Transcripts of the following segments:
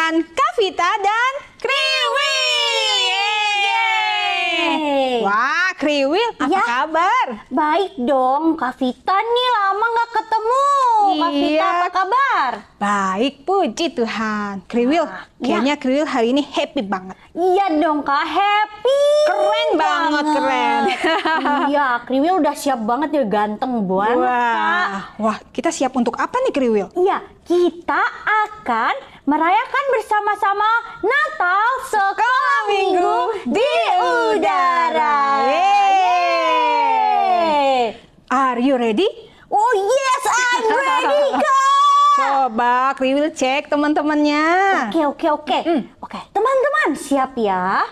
dengan Kavita dan Kriwil. Yeay. Wah, Kriwil, apa kabar? Baik dong, Kavita nih lama nggak ketemu. Kavita, apa kabar? Baik, puji Tuhan. Kriwil, kayaknya Kriwil hari ini happy banget. Iya dong Kak, happy. Keren banget, keren. Iya, Kriwil udah siap banget ya, ganteng banget Kak. Wah, kita siap untuk apa nih Kriwil? Iya, kita akan merayakan bersama-sama Natal Sekolah Minggu di Udara. Yeay. Are you ready? Oh yes, I'm ready Kak. Coba Kriwil cek teman-temannya. Oke. Teman-teman siap ya?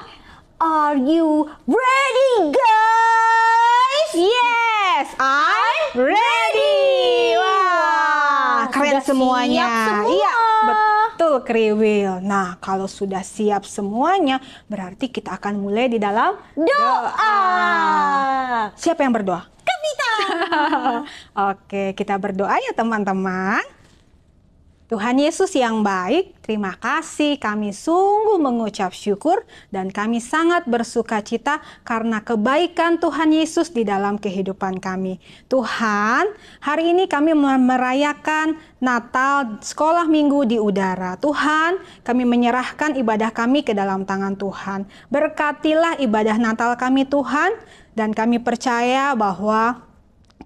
Are you ready guys? Yes, I'm ready. Wah, keren semuanya. Siap semua. Iya, betul Kriwil. Nah, kalau sudah siap semuanya, berarti kita akan mulai di dalam Doa. Siapa yang berdoa? Kavita. Oke, kita berdoa ya teman-teman. Tuhan Yesus yang baik, terima kasih, kami sungguh mengucap syukur dan kami sangat bersuka cita karena kebaikan Tuhan Yesus di dalam kehidupan kami. Tuhan, hari ini kami merayakan Natal Sekolah Minggu di Udara. Tuhan, kami menyerahkan ibadah kami ke dalam tangan Tuhan. Berkatilah ibadah Natal kami Tuhan, dan kami percaya bahwa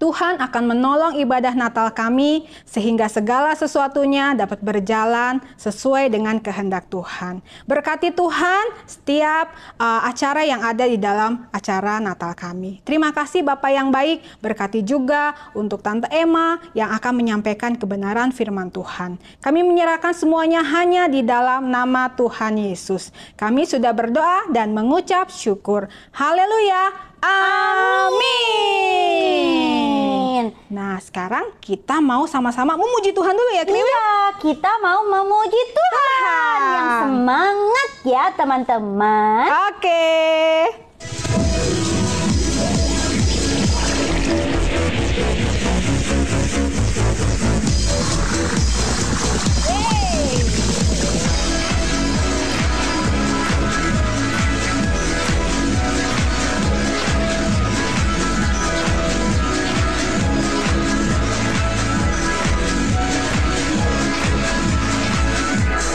Tuhan akan menolong ibadah Natal kami sehingga segala sesuatunya dapat berjalan sesuai dengan kehendak Tuhan. Berkati Tuhan setiap acara yang ada di dalam acara Natal kami. Terima kasih Bapak yang baik, berkati juga untuk Tante Emma yang akan menyampaikan kebenaran firman Tuhan. Kami menyerahkan semuanya hanya di dalam nama Tuhan Yesus. Kami sudah berdoa dan mengucap syukur. Haleluya. Amin. Nah, sekarang kita mau sama-sama memuji Tuhan dulu ya, Kriwil. Iya, kita mau memuji Tuhan. Yang semangat ya, teman-teman. Oke.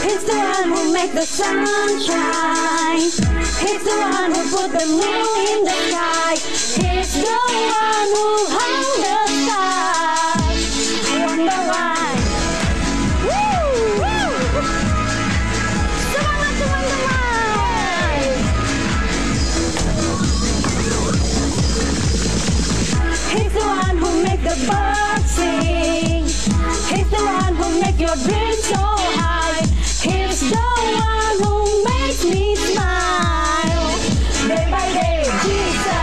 He's the one who make the sunshine. He's the one who put the moon in the sky. He's the one who hung the stars. I wonder why. Woo! Semangat teman-teman. He's the one who make the birds sing. He's the one who make your dreams so high. He's the one who makes me smile. Day by day, Jesus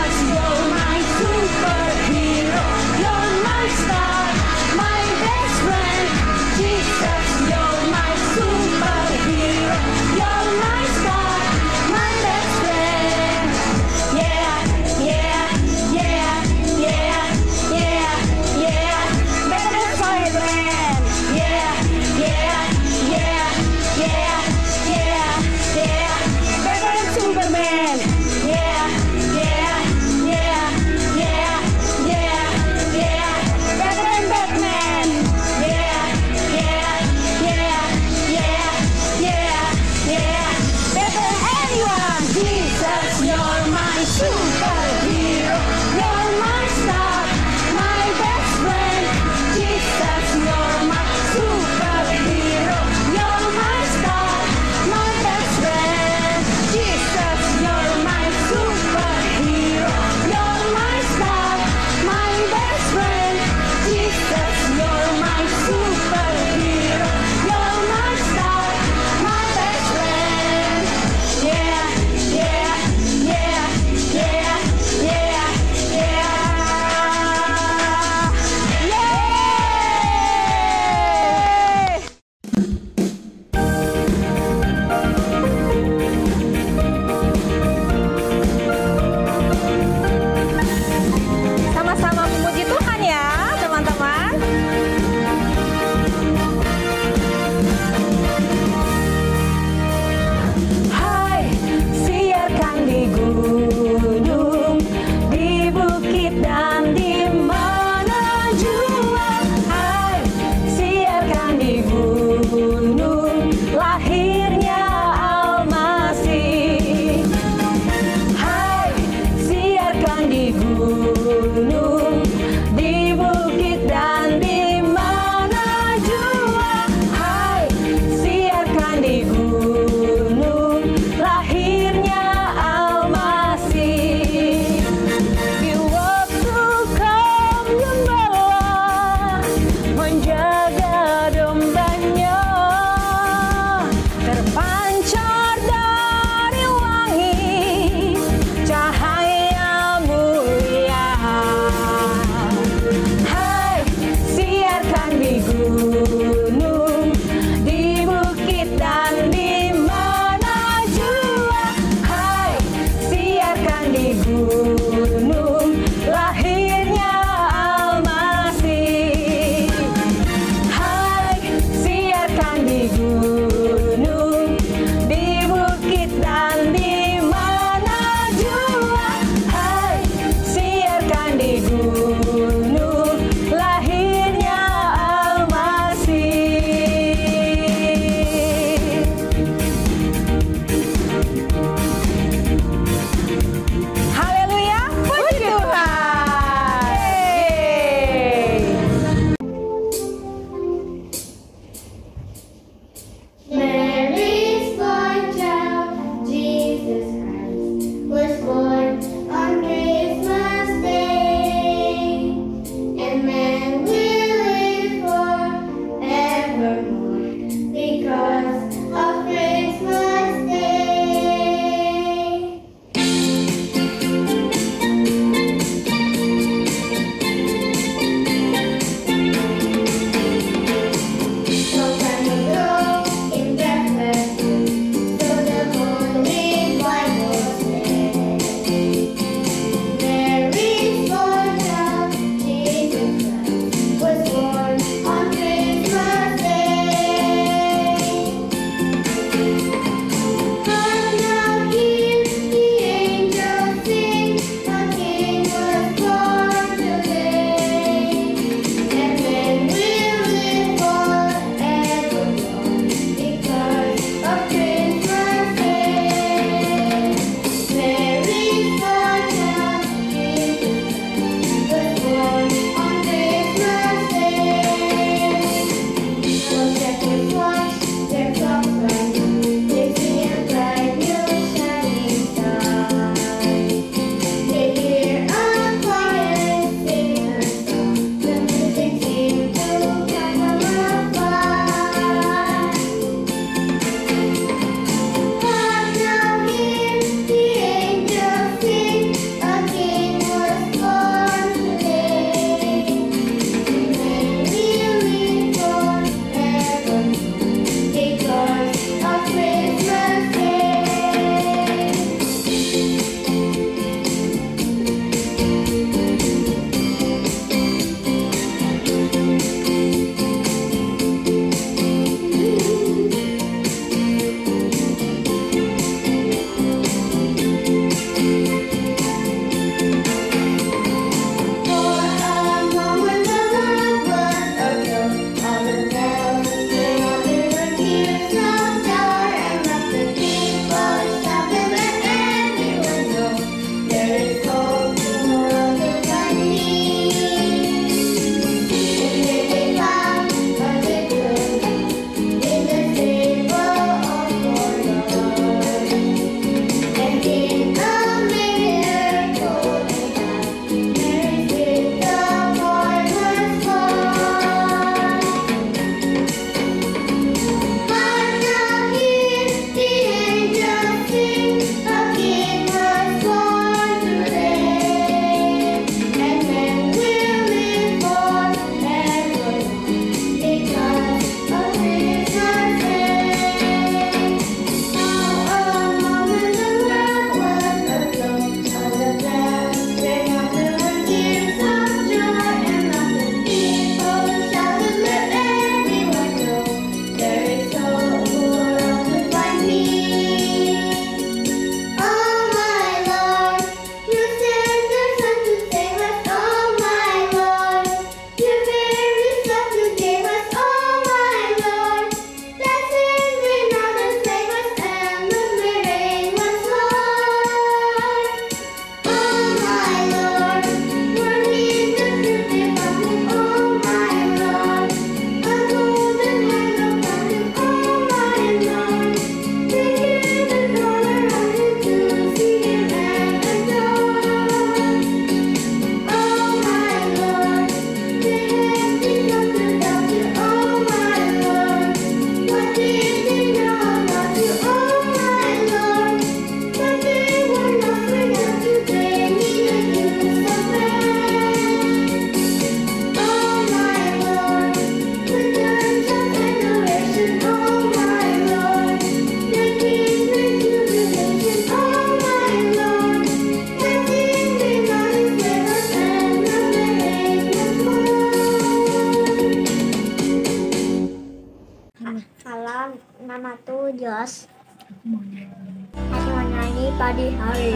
pagi hari.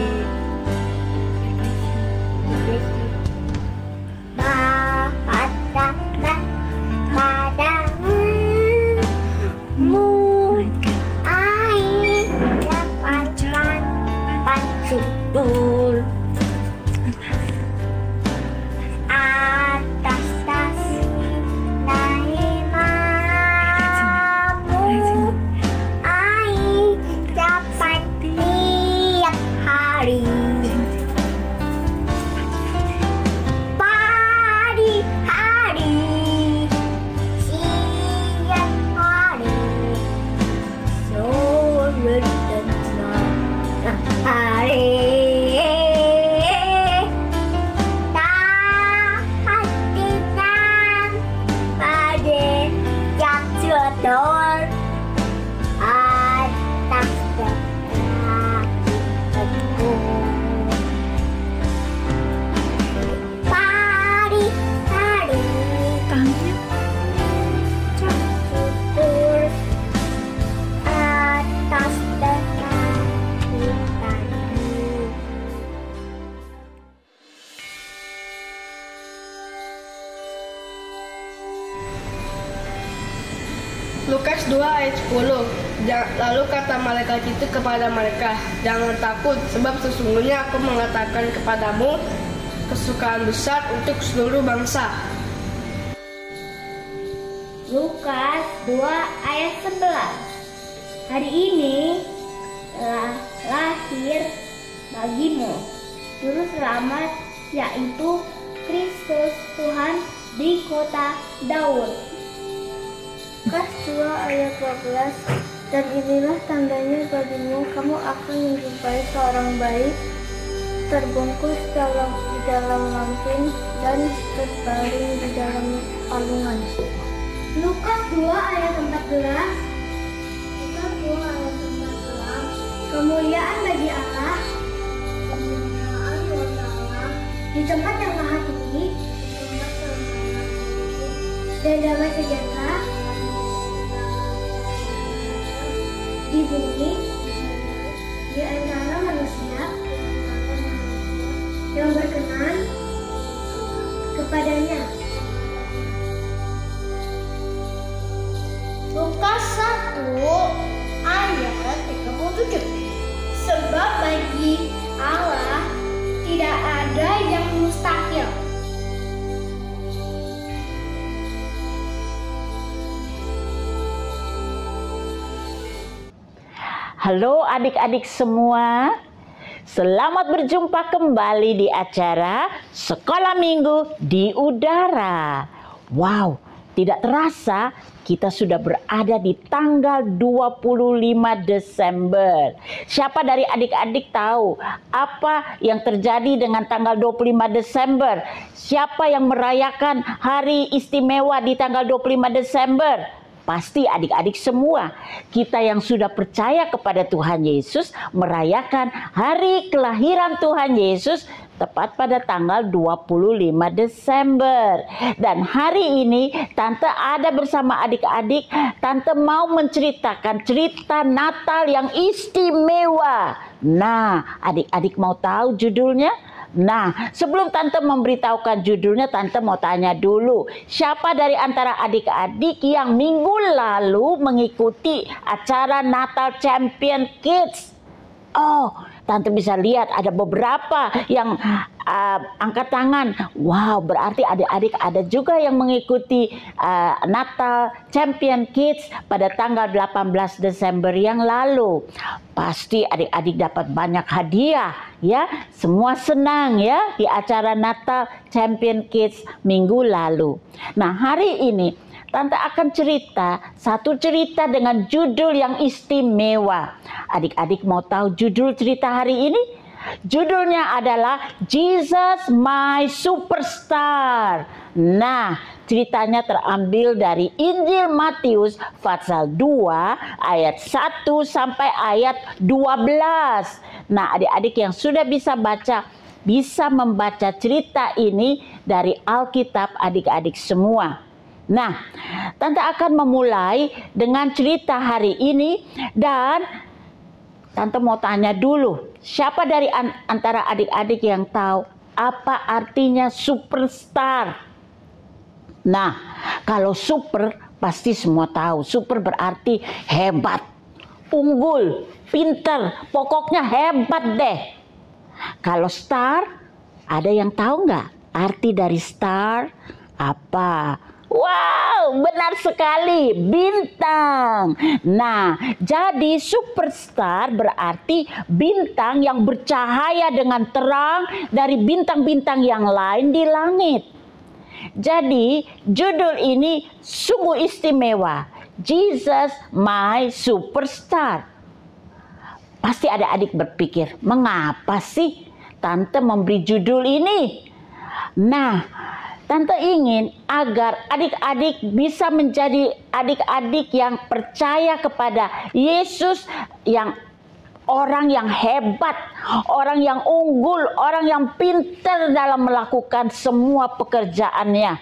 Padamu air dapatkan subur atas kasih naimamu, air dapat tiap hari. Pagi hari, siang hari, sore dan malam hari. Tahatinan pada yang jatuh atas kaki. Pagi hari, subur atas kaki. Lukas 2 ayat 10. Lalu kata malaikat itu kepada mereka, "Jangan takut, sebab sesungguhnya aku mengatakan kepadamu kesukaan besar untuk seluruh bangsa." Lukas 2 ayat 11. Hari ini telah lahir bagimu Juru Selamat, yaitu Kristus Tuhan di kota Daud. Lukas 2 ayat 12. Dan inilah tandanya bagimu, kamu akan menjumpai seorang bayi terbungkus di dalam lampin dan terbaring di dalam palungan. Lukas 2 ayat 14. Lukas 2 ayat 14. Kemuliaan bagi Allah, kemuliaan bagi Allah di tempat yang maha tinggi, dan damai sejahtera di bumi di antara manusia yang berkenan kepadanya. Lukas 1 ayat 37. Sebab bagi Allah tidak ada yang mustahil. Halo adik-adik semua, selamat berjumpa kembali di acara Sekolah Minggu di Udara. Wow, tidak terasa kita sudah berada di tanggal 25 Desember. Siapa dari adik-adik tahu apa yang terjadi dengan tanggal 25 Desember? Siapa yang merayakan hari istimewa di tanggal 25 Desember? Pasti adik-adik semua. Kita yang sudah percaya kepada Tuhan Yesus merayakan hari kelahiran Tuhan Yesus tepat pada tanggal 25 Desember. Dan hari ini Tante ada bersama adik-adik. Tante mau menceritakan cerita Natal yang istimewa. Nah, adik-adik mau tahu judulnya? Nah, sebelum Tante memberitahukan judulnya, Tante mau tanya dulu. Siapa dari antara adik-adik yang minggu lalu mengikuti acara Natal Champion Kids? Oh, Tante bisa lihat ada beberapa yang angkat tangan. Wow, berarti adik-adik ada juga yang mengikuti Natal Champion Kids pada tanggal 18 Desember yang lalu. Pasti adik-adik dapat banyak hadiah ya. Semua senang ya di acara Natal Champion Kids minggu lalu. Nah, hari ini Tante akan cerita satu cerita dengan judul yang istimewa. Adik-adik mau tahu judul cerita hari ini? Judulnya adalah Jesus My Superstar. Nah, ceritanya terambil dari Injil Matius pasal 2 ayat 1 sampai ayat 12. Nah, adik-adik yang sudah bisa baca, bisa membaca cerita ini dari Alkitab adik-adik semua. Nah, Tante akan memulai dengan cerita hari ini dan Tante mau tanya dulu, siapa dari antara adik-adik yang tahu apa artinya superstar? Nah, kalau super pasti semua tahu. Super berarti hebat, unggul, pinter, pokoknya hebat deh. Kalau star, ada yang tahu nggak arti dari star apa? Wow, benar sekali, bintang. Nah, jadi superstar berarti bintang yang bercahaya dengan terang dari bintang-bintang yang lain di langit. Jadi, judul ini sungguh istimewa. Jesus My Superstar. Pasti ada adik berpikir, mengapa sih Tante memberi judul ini? Nah, Tante ingin agar adik-adik bisa menjadi adik-adik yang percaya kepada Yesus, yang orang yang hebat, orang yang unggul, orang yang pintar dalam melakukan semua pekerjaannya.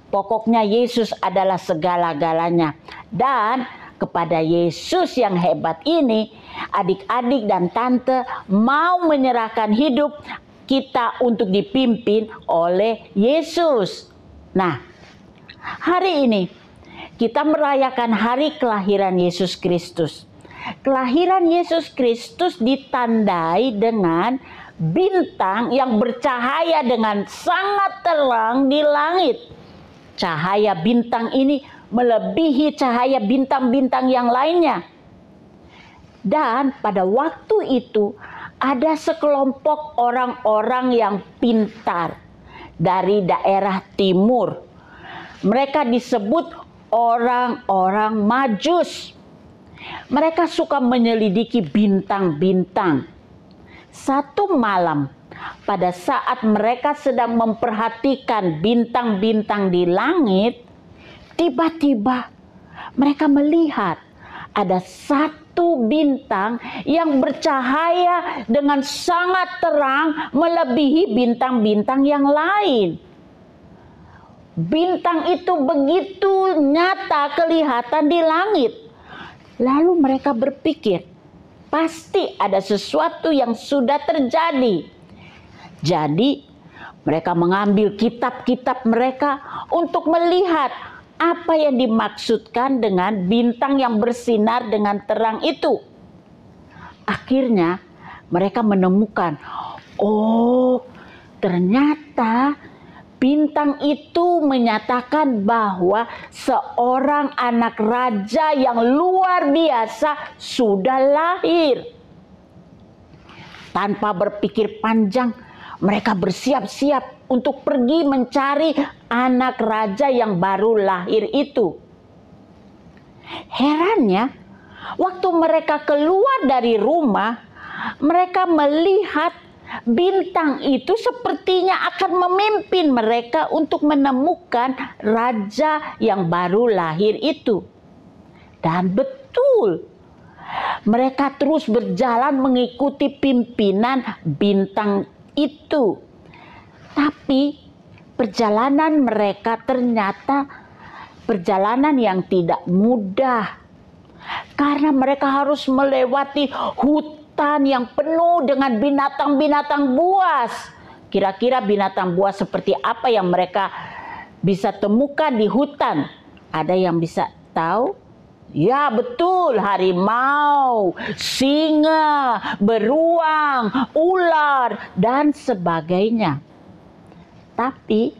Pokoknya Yesus adalah segala-galanya. Dan kepada Yesus yang hebat ini, adik-adik dan Tante mau menyerahkan hidup kita untuk dipimpin oleh Yesus. Nah, hari ini kita merayakan hari kelahiran Yesus Kristus. Kelahiran Yesus Kristus ditandai dengan bintang yang bercahaya dengan sangat terang di langit. Cahaya bintang ini melebihi cahaya bintang-bintang yang lainnya. Dan pada waktu itu ada sekelompok orang-orang yang pintar dari daerah timur. Mereka disebut orang-orang Majus. Mereka suka menyelidiki bintang-bintang. Satu malam, pada saat mereka sedang memperhatikan bintang-bintang di langit, tiba-tiba mereka melihat ada satu bintang yang bercahaya dengan sangat terang melebihi bintang-bintang yang lain. Bintang itu begitu nyata kelihatan di langit. Lalu mereka berpikir, pasti ada sesuatu yang sudah terjadi. Jadi mereka mengambil kitab-kitab mereka untuk melihat apa yang dimaksudkan dengan bintang yang bersinar dengan terang itu. Akhirnya mereka menemukan, oh ternyata bintang itu menyatakan bahwa seorang anak raja yang luar biasa sudah lahir. Tanpa berpikir panjang, mereka bersiap-siap untuk pergi mencari anak raja yang baru lahir itu. Herannya, waktu mereka keluar dari rumah, mereka melihat bintang itu sepertinya akan memimpin mereka untuk menemukan raja yang baru lahir itu. Dan betul, mereka terus berjalan mengikuti pimpinan bintang itu. Tapi perjalanan mereka ternyata perjalanan yang tidak mudah. Karena mereka harus melewati hutan yang penuh dengan binatang-binatang buas. Kira-kira binatang buas seperti apa yang mereka bisa temukan di hutan? Ada yang bisa tahu? Ya betul, harimau, singa, beruang, ular, dan sebagainya. Tapi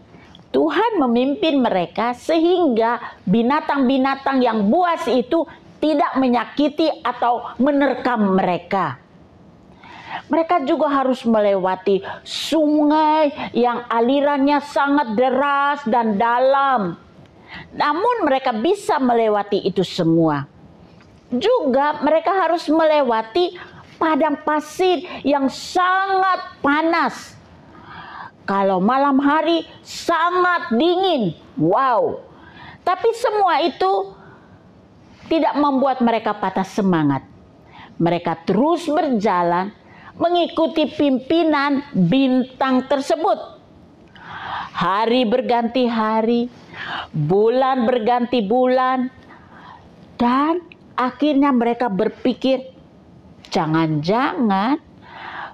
Tuhan memimpin mereka sehingga binatang-binatang yang buas itu tidak menyakiti atau menerkam mereka. Mereka juga harus melewati sungai yang alirannya sangat deras dan dalam. Namun mereka bisa melewati itu semua. Juga mereka harus melewati padang pasir yang sangat panas. Kalau malam hari sangat dingin. Wow. Tapi semua itu tidak membuat mereka patah semangat. Mereka terus berjalan mengikuti pimpinan bintang tersebut. Hari berganti hari, bulan berganti bulan, dan akhirnya mereka berpikir, jangan-jangan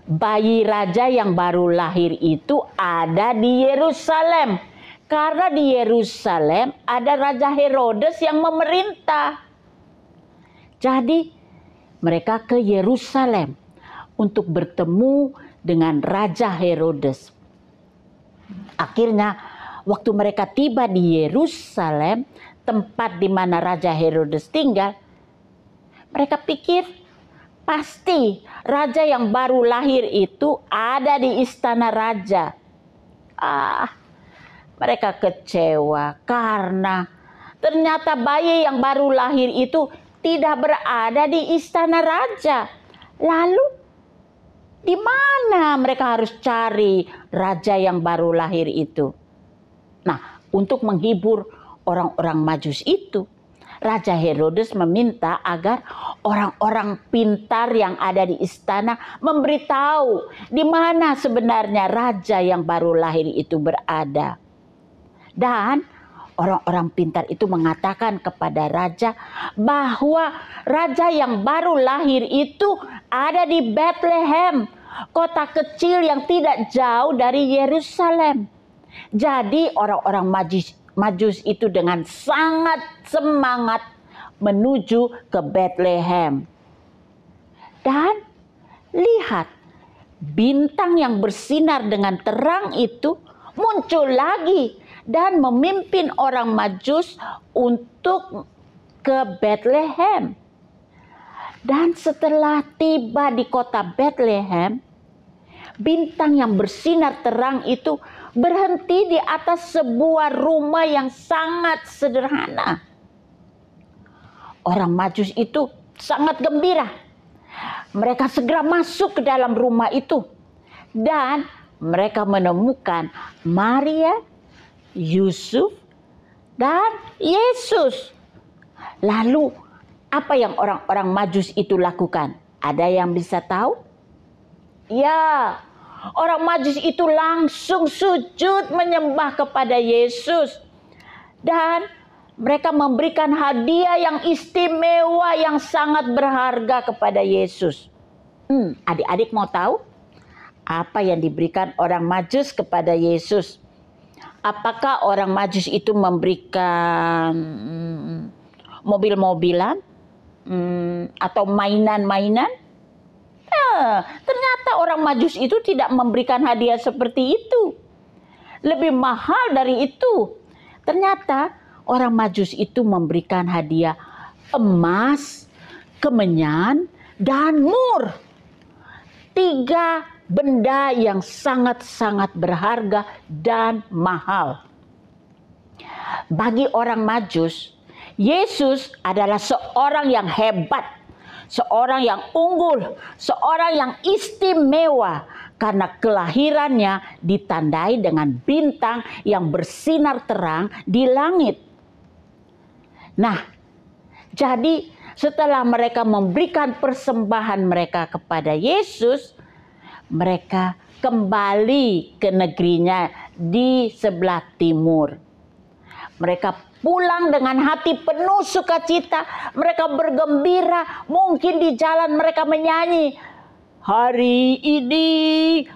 bayi raja yang baru lahir itu ada di Yerusalem. Karena di Yerusalem ada Raja Herodes yang memerintah. Jadi mereka ke Yerusalem untuk bertemu dengan Raja Herodes. Akhirnya waktu mereka tiba di Yerusalem, tempat di mana Raja Herodes tinggal, mereka pikir pasti raja yang baru lahir itu ada di istana raja. Mereka kecewa karena ternyata bayi yang baru lahir itu tidak berada di istana raja. Lalu di mana mereka harus cari raja yang baru lahir itu? Nah, untuk menghibur orang-orang Majus itu, Raja Herodes meminta agar orang-orang pintar yang ada di istana memberitahu di mana sebenarnya raja yang baru lahir itu berada. Dan orang-orang pintar itu mengatakan kepada raja bahwa raja yang baru lahir itu ada di Bethlehem, kota kecil yang tidak jauh dari Yerusalem. Jadi orang-orang Majus itu dengan sangat semangat menuju ke Bethlehem. Dan lihat, bintang yang bersinar dengan terang itu muncul lagi dan memimpin orang Majus untuk ke Bethlehem. Dan setelah tiba di kota Bethlehem, bintang yang bersinar terang itu berhenti di atas sebuah rumah yang sangat sederhana. Orang Majus itu sangat gembira. Mereka segera masuk ke dalam rumah itu dan mereka menemukan Maria, Yusuf, dan Yesus. Lalu apa yang orang-orang Majus itu lakukan? Ada yang bisa tahu? Ya, orang Majus itu langsung sujud menyembah kepada Yesus. Dan mereka memberikan hadiah yang istimewa yang sangat berharga kepada Yesus. Adik-adik mau tahu apa yang diberikan orang Majus kepada Yesus? Apakah orang Majus itu memberikan mobil-mobilan atau mainan-mainan? Ternyata orang Majus itu tidak memberikan hadiah seperti itu. Lebih mahal dari itu. Ternyata orang Majus itu memberikan hadiah emas, kemenyan, dan mur. 3 benda yang sangat-sangat berharga dan mahal. Bagi orang Majus, Yesus adalah seorang yang hebat, seorang yang unggul, seorang yang istimewa karena kelahirannya ditandai dengan bintang yang bersinar terang di langit. Nah, jadi setelah mereka memberikan persembahan mereka kepada Yesus, mereka kembali ke negerinya di sebelah timur. Mereka pulang dengan hati penuh sukacita. Mereka bergembira. Mungkin di jalan mereka menyanyi, hari ini.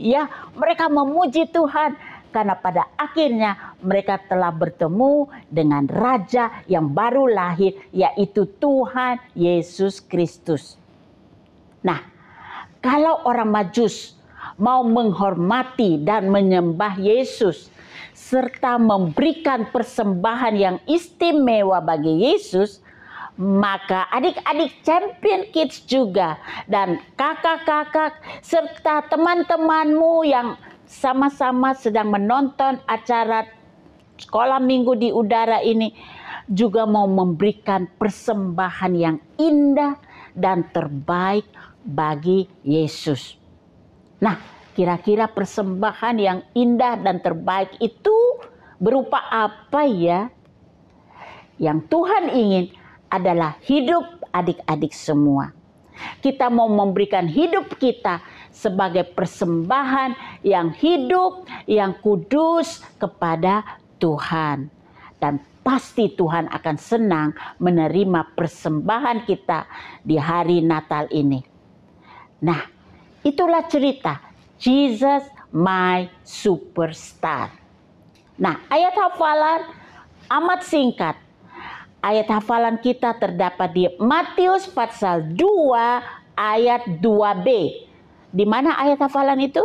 Ya, mereka memuji Tuhan. Karena pada akhirnya mereka telah bertemu dengan Raja yang baru lahir, yaitu Tuhan Yesus Kristus. Nah, kalau orang Majus mau menghormati dan menyembah Yesus, serta memberikan persembahan yang istimewa bagi Yesus, maka adik-adik Champion Kids juga dan kakak-kakak serta teman-temanmu yang sama-sama sedang menonton acara Sekolah Minggu di Udara ini juga mau memberikan persembahan yang indah dan terbaik bagi Yesus. Nah, kira-kira persembahan yang indah dan terbaik itu berupa apa ya? Yang Tuhan ingin adalah hidup adik-adik semua. Kita mau memberikan hidup kita sebagai persembahan yang hidup, yang kudus kepada Tuhan. Dan pasti Tuhan akan senang menerima persembahan kita di hari Natal ini. Nah, itulah cerita Jesus my superstar. Nah, ayat hafalan amat singkat. Ayat hafalan kita terdapat di Matius pasal 2 ayat 2b. Di mana ayat hafalan itu?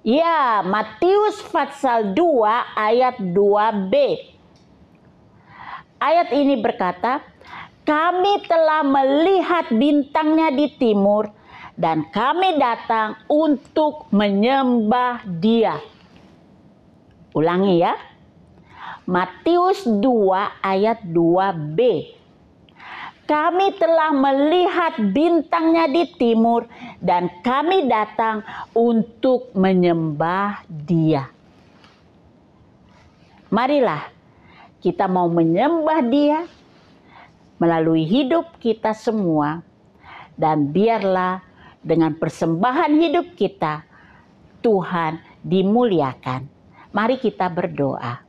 Ya, Matius pasal 2 ayat 2b. Ayat ini berkata, kami telah melihat bintangnya di timur dan kami datang untuk menyembah Dia. Ulangi ya. Matius 2 ayat 2b. Kami telah melihat bintangnya di timur dan kami datang untuk menyembah Dia. Marilah kita mau menyembah Dia melalui hidup kita semua, dan biarlah dengan persembahan hidup kita Tuhan dimuliakan. Mari kita berdoa.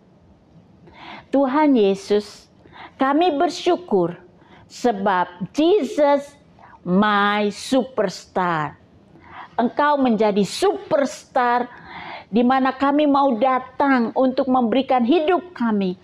Tuhan Yesus, kami bersyukur sebab Jesus my superstar. Engkau menjadi superstar di mana kami mau datang untuk memberikan hidup kami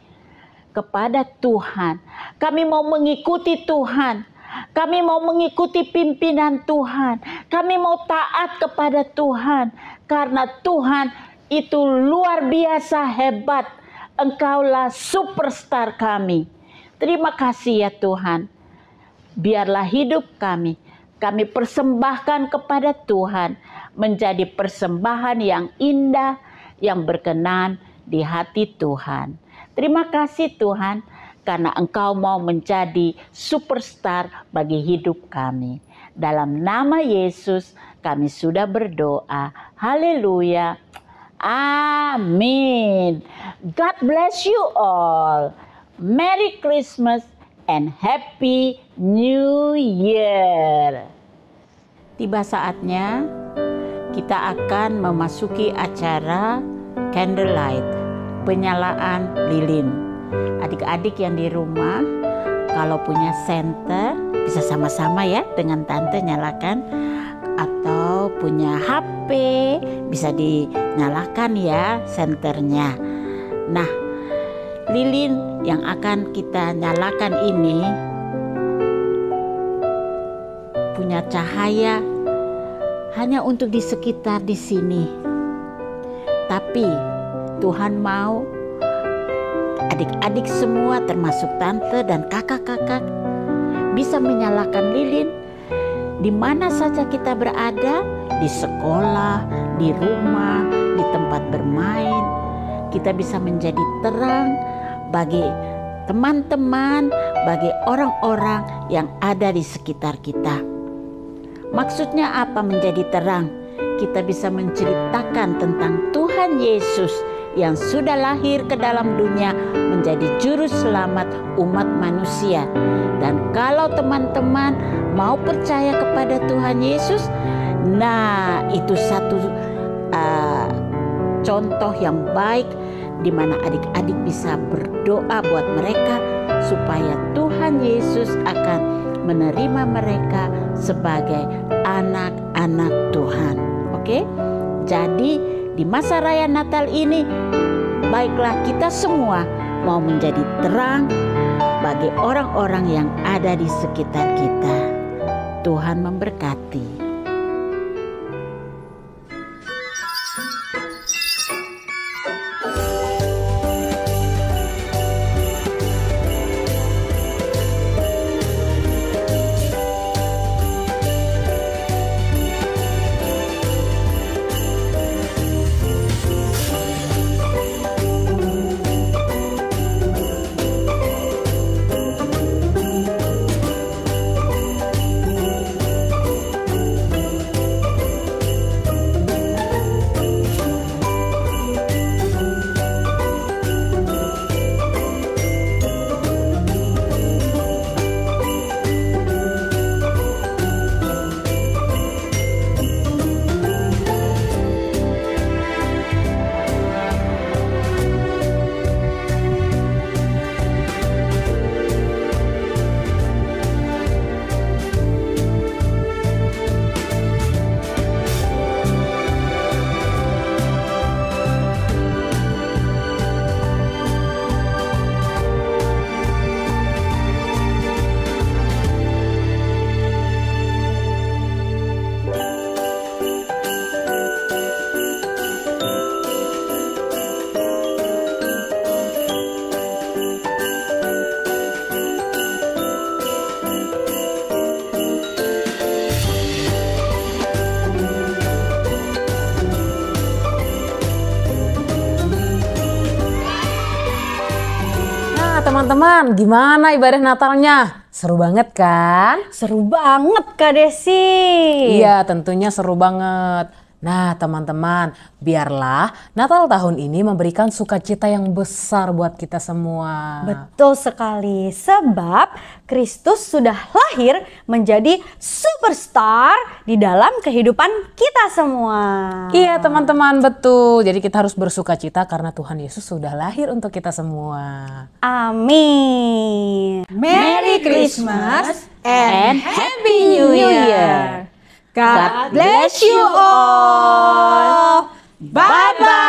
kepada Tuhan. Kami mau mengikuti Tuhan. Kami mau mengikuti pimpinan Tuhan. Kami mau taat kepada Tuhan. Karena Tuhan itu luar biasa hebat. Engkaulah superstar kami. Terima kasih ya Tuhan. Biarlah hidup kami persembahkan kepada Tuhan menjadi persembahan yang indah, yang berkenan di hati Tuhan. Terima kasih Tuhan, karena Engkau mau menjadi superstar bagi hidup kami. Dalam nama Yesus kami sudah berdoa. Haleluya. Amin. God bless you all. Merry Christmas and Happy New Year. Tiba saatnya kita akan memasuki acara candlelight, penyalaan lilin. Adik-adik yang di rumah, kalau punya senter bisa sama-sama ya dengan tante nyalakan, atau punya HP bisa dinyalakan ya senternya. Nah, lilin yang akan kita nyalakan ini punya cahaya hanya untuk di sekitar di sini. Tapi Tuhan mau adik-adik semua termasuk tante dan kakak-kakak bisa menyalakan lilin di mana saja kita berada, di sekolah, di rumah, di tempat bermain. Kita bisa menjadi terang bagi teman-teman, bagi orang-orang yang ada di sekitar kita. Maksudnya apa menjadi terang? Kita bisa menceritakan tentang Tuhan Yesus yang sudah lahir ke dalam dunia menjadi juru selamat umat manusia. Dan kalau teman-teman mau percaya kepada Tuhan Yesus, nah itu satu contoh yang baik di mana adik-adik bisa berdoa buat mereka supaya Tuhan Yesus akan menerima mereka sebagai anak-anak Tuhan. Oke? Jadi di masa raya Natal ini, baiklah kita semua mau menjadi terang bagi orang-orang yang ada di sekitar kita. Tuhan memberkati. teman-teman, gimana ibadah Natalnya? Seru banget kan? Seru banget Kak Desi. Iya, tentunya seru banget. Nah teman-teman, biarlah Natal tahun ini memberikan sukacita yang besar buat kita semua. Betul sekali, sebab Kristus sudah lahir menjadi superstar di dalam kehidupan kita semua. Iya teman-teman, betul. Jadi kita harus bersukacita karena Tuhan Yesus sudah lahir untuk kita semua. Amin. Merry Christmas and Happy New Year. God bless you all. Bye-bye.